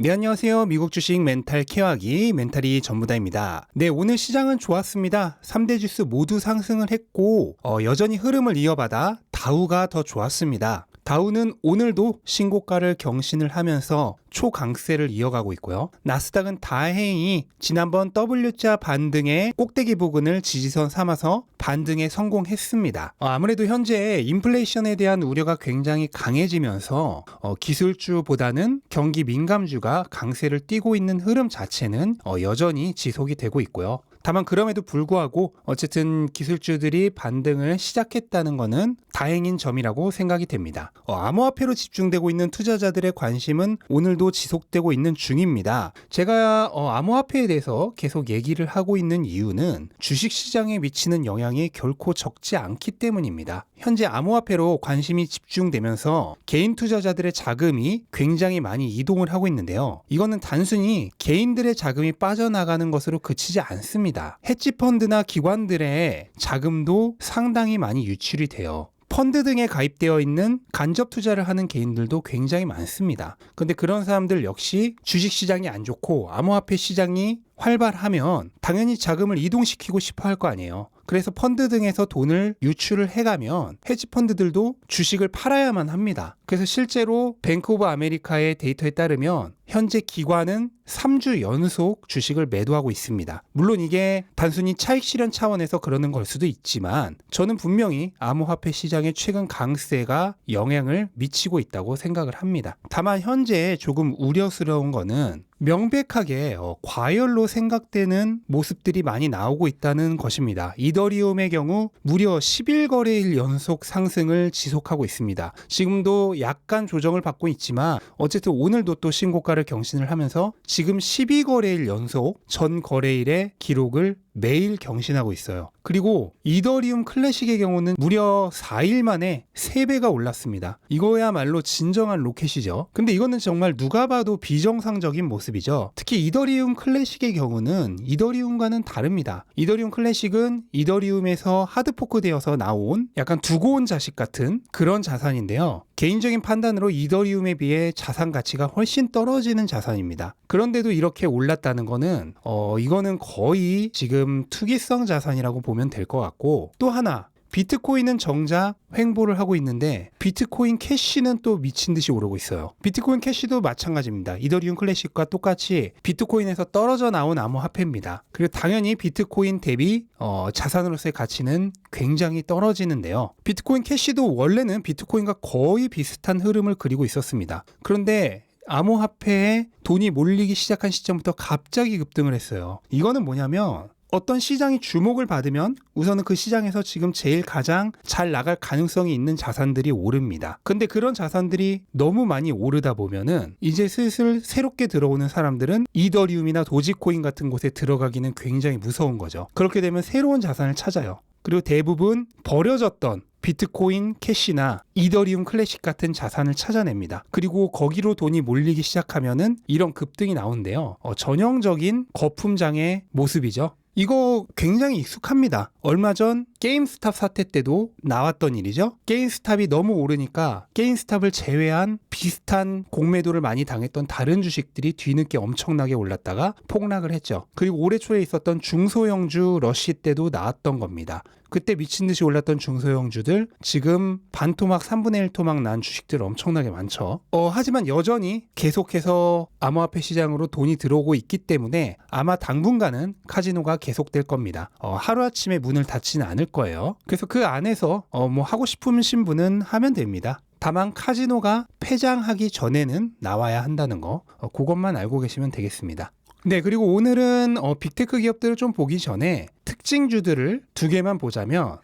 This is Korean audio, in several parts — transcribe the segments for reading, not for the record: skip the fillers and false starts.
네, 안녕하세요. 미국 주식 멘탈 케어하기 멘탈이 전부다입니다. 네, 오늘 시장은 좋았습니다. 3대 지수 모두 상승을 했고 여전히 흐름을 이어받아 다우가 더 좋았습니다. 다우는 오늘도 신고가를 경신을 하면서 초강세를 이어가고 있고요. 나스닥은 다행히 지난번 W자 반등의 꼭대기 부근을 지지선 삼아서 반등에 성공했습니다. 아무래도 현재 인플레이션에 대한 우려가 굉장히 강해지면서 기술주보다는 경기 민감주가 강세를 띠고 있는 흐름 자체는 여전히 지속이 되고 있고요. 다만 그럼에도 불구하고 어쨌든 기술주들이 반등을 시작했다는 것은 다행인 점이라고 생각이 됩니다. 암호화폐로 집중되고 있는 투자자들의 관심은 오늘도 지속되고 있는 중입니다. 제가 암호화폐에 대해서 계속 얘기를 하고 있는 이유는 주식시장에 미치는 영향이 결코 적지 않기 때문입니다. 현재 암호화폐로 관심이 집중되면서 개인 투자자들의 자금이 굉장히 많이 이동을 하고 있는데요. 이거는 단순히 개인들의 자금이 빠져나가는 것으로 그치지 않습니다. 헤지펀드나 기관들의 자금도 상당히 많이 유출이 돼요. 펀드 등에 가입되어 있는 간접 투자를 하는 개인들도 굉장히 많습니다. 근데 그런 사람들 역시 주식시장이 안 좋고 암호화폐 시장이 활발하면 당연히 자금을 이동시키고 싶어 할 거 아니에요. 그래서 펀드 등에서 돈을 유출을 해가면 헤지펀드들도 주식을 팔아야만 합니다. 그래서 실제로 뱅크 오브 아메리카의 데이터에 따르면 현재 기관은 3주 연속 주식을 매도하고 있습니다. 물론 이게 단순히 차익 실현 차원에서 그러는 걸 수도 있지만 저는 분명히 암호화폐 시장의 최근 강세가 영향을 미치고 있다고 생각을 합니다. 다만 현재 조금 우려스러운 거는 명백하게 과열로 생각되는 모습들이 많이 나오고 있다는 것입니다. 이더리움의 경우 무려 10일 연속 상승을 지속하고 있습니다. 지금도 약간 조정을 받고 있지만 어쨌든 오늘도 또 신고가를 경신을 하면서 지금 12거래일 연속 전 거래일의 기록을 매일 경신하고 있어요. 그리고 이더리움 클래식의 경우는 무려 4일 만에 3배가 올랐습니다. 이거야말로 진정한 로켓이죠. 근데 이거는 정말 누가 봐도 비정상적인 모습이죠. 특히 이더리움 클래식의 경우는 이더리움과는 다릅니다. 이더리움 클래식은 이더리움에서 하드포크 되어서 나온 약간 두고 온 자식 같은 그런 자산인데요. 개인적인 판단으로 이더리움에 비해 자산 가치가 훨씬 떨어지는 자산입니다. 그런데도 이렇게 올랐다는 거는 이거는 거의 지금 투기성 자산이라고 보면 될 것 같고, 또 하나 비트코인은 정작 횡보를 하고 있는데 비트코인 캐시는 또 미친 듯이 오르고 있어요. 비트코인 캐시도 마찬가지입니다. 이더리움 클래식과 똑같이 비트코인에서 떨어져 나온 암호화폐입니다. 그리고 당연히 비트코인 대비 자산으로서의 가치는 굉장히 떨어지는데요. 비트코인 캐시도 원래는 비트코인과 거의 비슷한 흐름을 그리고 있었습니다. 그런데 암호화폐에 돈이 몰리기 시작한 시점부터 갑자기 급등을 했어요. 이거는 뭐냐면 어떤 시장이 주목을 받으면 우선은 그 시장에서 지금 제일 가장 잘 나갈 가능성이 있는 자산들이 오릅니다. 근데 그런 자산들이 너무 많이 오르다 보면은 이제 슬슬 새롭게 들어오는 사람들은 이더리움이나 도지코인 같은 곳에 들어가기는 굉장히 무서운 거죠. 그렇게 되면 새로운 자산을 찾아요. 그리고 대부분 버려졌던 비트코인 캐시나 이더리움 클래식 같은 자산을 찾아냅니다. 그리고 거기로 돈이 몰리기 시작하면은 이런 급등이 나오는데요. 전형적인 거품장의 모습이죠. 이거 굉장히 익숙합니다. 얼마 전 게임스탑 사태 때도 나왔던 일이죠. 게임스탑이 너무 오르니까 게임스탑을 제외한 비슷한 공매도를 많이 당했던 다른 주식들이 뒤늦게 엄청나게 올랐다가 폭락을 했죠. 그리고 올해 초에 있었던 중소형주 러시 때도 나왔던 겁니다. 그때 미친 듯이 올랐던 중소형주들 지금 반토막 3분의 1 토막 난 주식들 엄청나게 많죠. 하지만 여전히 계속해서 암호화폐 시장으로 돈이 들어오고 있기 때문에 아마 당분간은 카지노가 계속될 겁니다. 하루아침에 문을 닫지는 않을 거예요. 그래서 그 안에서 뭐 하고 싶으신 분은 하면 됩니다. 다만 카지노가 폐장하기 전에는 나와야 한다는 거, 그것만 알고 계시면 되겠습니다. 네, 그리고 오늘은 빅테크 기업들을 좀 보기 전에 특징주들을 두 개만 보자면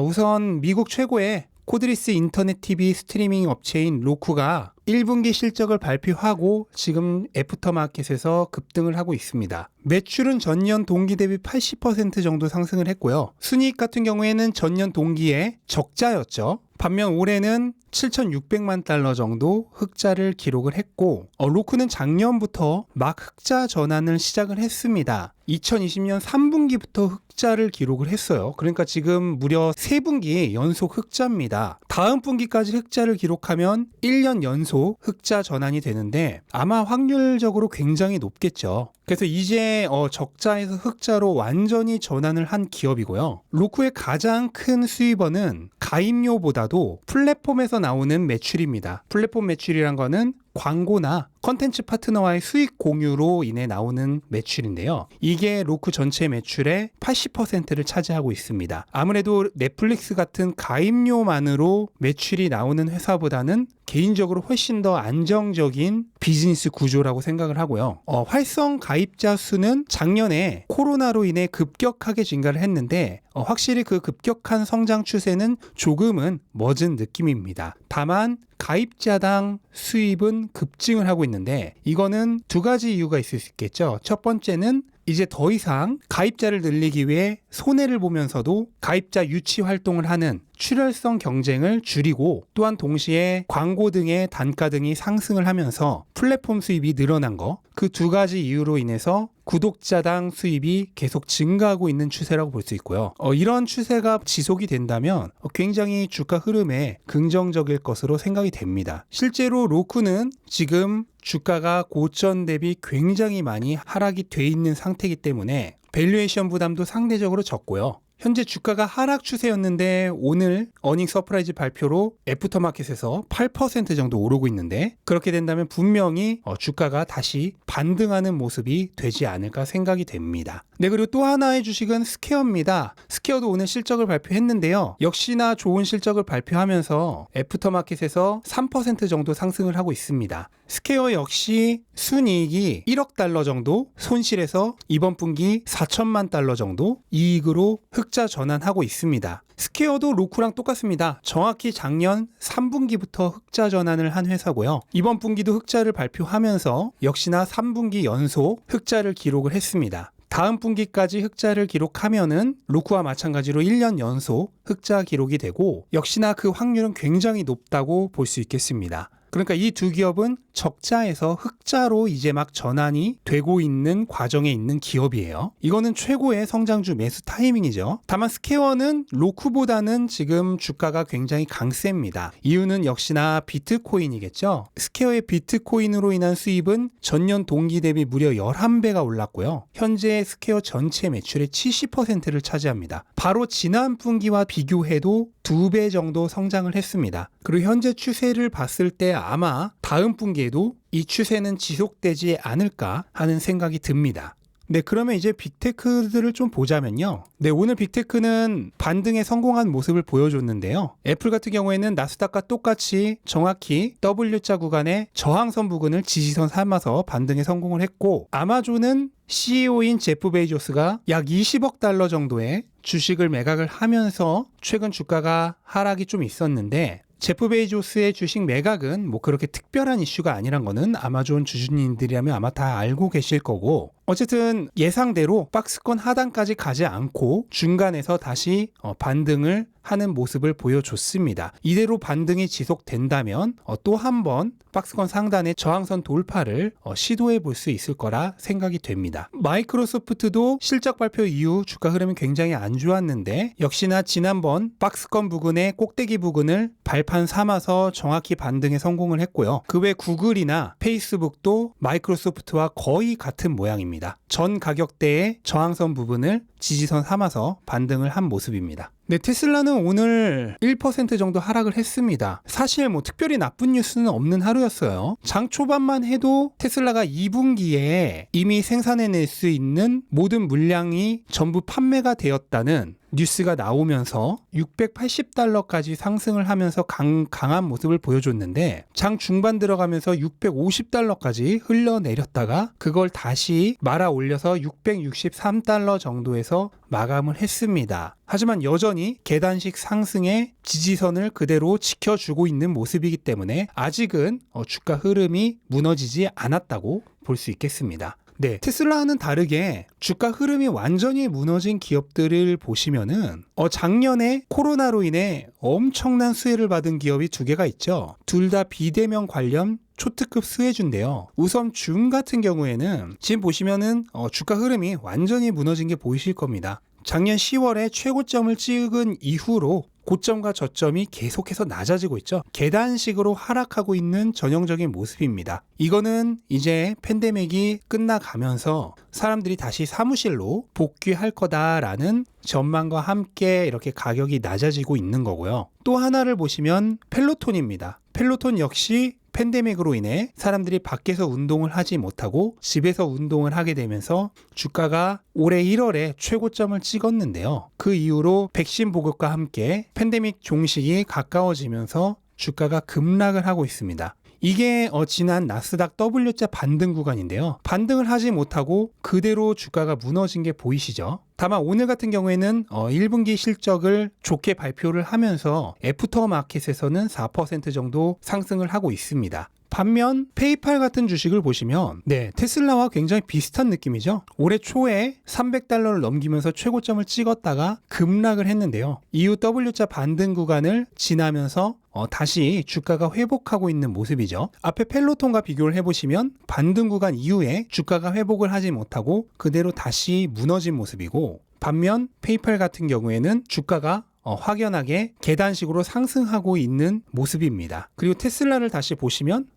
우선 미국 최고의 코드리스 인터넷 TV 스트리밍 업체인 로쿠가 1분기 실적을 발표하고 지금 애프터마켓에서 급등을 하고 있습니다. 매출은 전년 동기 대비 80% 정도 상승을 했고요. 순이익 같은 경우에는 전년 동기에 적자였죠. 반면 올해는 7,600만 달러 정도 흑자를 기록을 했고 로쿠는 작년부터 막 흑자 전환을 시작을 했습니다. 2020년 3분기부터 흑자를 기록을 했어요. 그러니까 지금 무려 3분기 연속 흑자입니다. 다음 분기까지 흑자를 기록하면 1년 연속 연소 흑자 전환이 되는데 아마 확률적으로 굉장히 높겠죠. 그래서 이제 적자에서 흑자로 완전히 전환을 한 기업이고요. 로쿠의 가장 큰 수입원은 가입료보다도 플랫폼에서 나오는 매출입니다. 플랫폼 매출이란 거는 광고나 컨텐츠 파트너와의 수익 공유로 인해 나오는 매출인데요. 이게 로쿠 전체 매출의 80%를 차지하고 있습니다. 아무래도 넷플릭스 같은 가입료만으로 매출이 나오는 회사보다는 개인적으로 훨씬 더 안정적인 비즈니스 구조라고 생각을 하고요. 활성 가입자 수는 작년에 코로나로 인해 급격하게 증가를 했는데 확실히 그 급격한 성장 추세는 조금은 멎은 느낌입니다. 다만 가입자당 수입은 급증을 하고 있는데 이거는 두 가지 이유가 있을 수 있겠죠. 첫 번째는 이제 더 이상 가입자를 늘리기 위해 손해를 보면서도 가입자 유치 활동을 하는 출혈성 경쟁을 줄이고 또한 동시에 광고 등의 단가 등이 상승을 하면서 플랫폼 수입이 늘어난 거, 그 두 가지 이유로 인해서 구독자당 수입이 계속 증가하고 있는 추세라고 볼 수 있고요. 이런 추세가 지속이 된다면 굉장히 주가 흐름에 긍정적일 것으로 생각이 됩니다. 실제로 로쿠는 지금 주가가 고점 대비 굉장히 많이 하락이 돼 있는 상태이기 때문에 밸류에이션 부담도 상대적으로 적고요. 현재 주가가 하락 추세였는데 오늘 어닝 서프라이즈 발표로 애프터마켓에서 8% 정도 오르고 있는데 그렇게 된다면 분명히 주가가 다시 반등하는 모습이 되지 않을까 생각이 됩니다. 네, 그리고 또 하나의 주식은 스퀘어입니다. 스퀘어도 오늘 실적을 발표했는데요. 역시나 좋은 실적을 발표하면서 애프터마켓에서 3% 정도 상승을 하고 있습니다. 스퀘어 역시 순이익이 1억 달러 정도 손실해서 이번 분기 4천만 달러 정도 이익으로 흑자 전환하고 있습니다. 스퀘어도 로쿠랑 똑같습니다. 정확히 작년 3분기부터 흑자 전환을 한 회사고요. 이번 분기도 흑자를 발표하면서 역시나 3분기 연속 흑자를 기록을 했습니다. 다음 분기까지 흑자를 기록하면은 로쿠와 마찬가지로 1년 연속 흑자 기록이 되고 역시나 그 확률은 굉장히 높다고 볼 수 있겠습니다. 그러니까 이 두 기업은 적자에서 흑자로 이제 막 전환이 되고 있는 과정에 있는 기업이에요. 이거는 최고의 성장주 매수 타이밍이죠. 다만 스퀘어는 로쿠보다는 지금 주가가 굉장히 강세입니다. 이유는 역시나 비트코인이겠죠. 스퀘어의 비트코인으로 인한 수입은 전년 동기 대비 무려 11배가 올랐고요. 현재 스퀘어 전체 매출의 70%를 차지합니다. 바로 지난 분기와 비교해도 2배 정도 성장을 했습니다. 그리고 현재 추세를 봤을 때 아마 다음 분기에도 이 추세는 지속되지 않을까 하는 생각이 듭니다. 네, 그러면 이제 빅테크들을 좀 보자면요. 네, 오늘 빅테크는 반등에 성공한 모습을 보여줬는데요. 애플 같은 경우에는 나스닥과 똑같이 정확히 W자 구간의 저항선 부근을 지지선 삼아서 반등에 성공을 했고, 아마존은 CEO인 제프 베이조스가 약 20억 달러 정도의 주식을 매각을 하면서 최근 주가가 하락이 좀 있었는데, 제프 베이조스의 주식 매각은 뭐 그렇게 특별한 이슈가 아니란 거는 아마존 주주님들이라면 아마 다 알고 계실 거고, 어쨌든 예상대로 박스권 하단까지 가지 않고 중간에서 다시 반등을 하는 모습을 보여줬습니다. 이대로 반등이 지속된다면 또 한 번 박스권 상단의 저항선 돌파를 시도해 볼 수 있을 거라 생각이 됩니다. 마이크로소프트도 실적 발표 이후 주가 흐름이 굉장히 안 좋았는데 역시나 지난번 박스권 부근의 꼭대기 부근을 발판 삼아서 정확히 반등에 성공을 했고요. 그 외 구글이나 페이스북도 마이크로소프트와 거의 같은 모양입니다. 전 가격대의 저항선 부분을 지지선 삼아서 반등을 한 모습입니다. 네, 테슬라는 오늘 1% 정도 하락을 했습니다. 사실 뭐 특별히 나쁜 뉴스는 없는 하루였어요. 장 초반만 해도 테슬라가 2분기에 이미 생산해낼 수 있는 모든 물량이 전부 판매가 되었다는 뉴스가 나오면서 680달러까지 상승을 하면서 강한 모습을 보여줬는데 장 중반 들어가면서 650달러까지 흘러내렸다가 그걸 다시 말아 올려서 663달러 정도에서 마감을 했습니다. 하지만 여전히 계단식 상승의 지지선을 그대로 지켜주고 있는 모습이기 때문에 아직은 주가 흐름이 무너지지 않았다고 볼 수 있겠습니다. 네, 테슬라와는 다르게 주가 흐름이 완전히 무너진 기업들을 보시면은 작년에 코로나로 인해 엄청난 수혜를 받은 기업이 두 개가 있죠. 둘 다 비대면 관련 초특급 수혜주인데요. 우선 줌 같은 경우에는 지금 보시면은 주가 흐름이 완전히 무너진 게 보이실 겁니다. 작년 10월에 최고점을 찍은 이후로 고점과 저점이 계속해서 낮아지고 있죠. 계단식으로 하락하고 있는 전형적인 모습입니다. 이거는 이제 팬데믹이 끝나가면서 사람들이 다시 사무실로 복귀할 거다라는 전망과 함께 이렇게 가격이 낮아지고 있는 거고요. 또 하나를 보시면 펠로톤입니다. 펠로톤 역시 팬데믹으로 인해 사람들이 밖에서 운동을 하지 못하고 집에서 운동을 하게 되면서 주가가 올해 1월에 최고점을 찍었는데요. 그 이후로 백신 보급과 함께 팬데믹 종식이 가까워지면서 주가가 급락을 하고 있습니다. 이게 지난 나스닥 W자 반등 구간인데요. 반등을 하지 못하고 그대로 주가가 무너진 게 보이시죠? 다만 오늘 같은 경우에는 1분기 실적을 좋게 발표를 하면서 애프터마켓에서는 4% 정도 상승을 하고 있습니다. 반면 페이팔 같은 주식을 보시면 테슬라와 굉장히 비슷한 느낌이죠. 올해 초에 $300를 넘기면서 최고점을 찍었다가 급락을 했는데요. 이후 W자 반등 구간을 지나면서 다시 주가가 회복하고 있는 모습이죠. 앞에 펠로톤과 비교를 해보시면 반등 구간 이후에 주가가 회복을 하지 못하고 그대로 다시 무너진 모습이고, 반면 페이팔 같은 경우에는 주가가 확연하게 계단식으로 상승하고 있는 모습입니다. 그리고 테슬라를 다시 보시면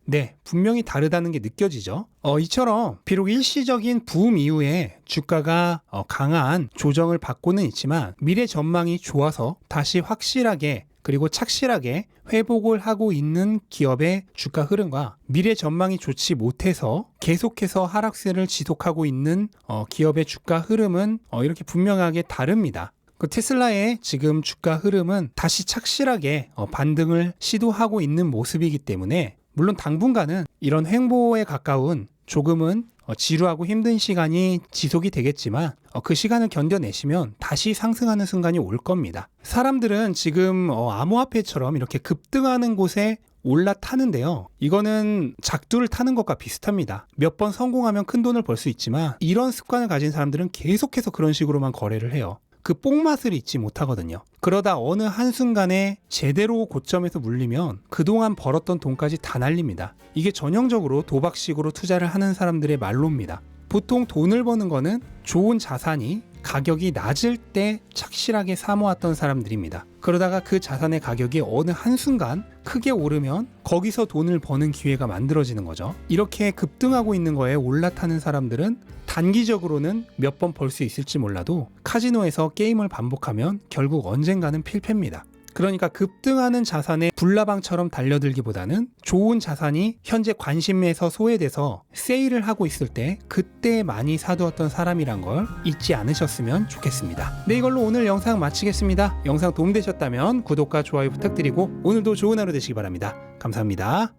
분명히 다르다는 게 느껴지죠. 이처럼 비록 일시적인 부음 이후에 주가가 강한 조정을 받고는 있지만 미래 전망이 좋아서 다시 확실하게 그리고 착실하게 회복을 하고 있는 기업의 주가 흐름과 미래 전망이 좋지 못해서 계속해서 하락세를 지속하고 있는 기업의 주가 흐름은 이렇게 분명하게 다릅니다. 그 테슬라의 지금 주가 흐름은 다시 착실하게 반등을 시도하고 있는 모습이기 때문에, 물론 당분간은 이런 횡보에 가까운 조금은 지루하고 힘든 시간이 지속이 되겠지만 그 시간을 견뎌내시면 다시 상승하는 순간이 올 겁니다. 사람들은 지금 암호화폐처럼 이렇게 급등하는 곳에 올라타는데요. 이거는 작두를 타는 것과 비슷합니다. 몇 번 성공하면 큰 돈을 벌 수 있지만 이런 습관을 가진 사람들은 계속해서 그런 식으로만 거래를 해요. 그 뽕맛을 잊지 못하거든요. 그러다 어느 한순간에 제대로 고점에서 물리면 그동안 벌었던 돈까지 다 날립니다. 이게 전형적으로 도박식으로 투자를 하는 사람들의 말로입니다. 보통 돈을 버는 거는 좋은 자산이 가격이 낮을 때 착실하게 사모았던 사람들입니다. 그러다가 그 자산의 가격이 어느 한순간 크게 오르면 거기서 돈을 버는 기회가 만들어지는 거죠. 이렇게 급등하고 있는 거에 올라타는 사람들은 단기적으로는 몇 번 벌 수 있을지 몰라도 카지노에서 게임을 반복하면 결국 언젠가는 필패입니다. 그러니까 급등하는 자산에 불나방처럼 달려들기보다는 좋은 자산이 현재 관심에서 소외돼서 세일을 하고 있을 때 그때 많이 사두었던 사람이란 걸 잊지 않으셨으면 좋겠습니다. 이걸로 오늘 영상 마치겠습니다. 영상 도움되셨다면 구독과 좋아요 부탁드리고 오늘도 좋은 하루 되시기 바랍니다. 감사합니다.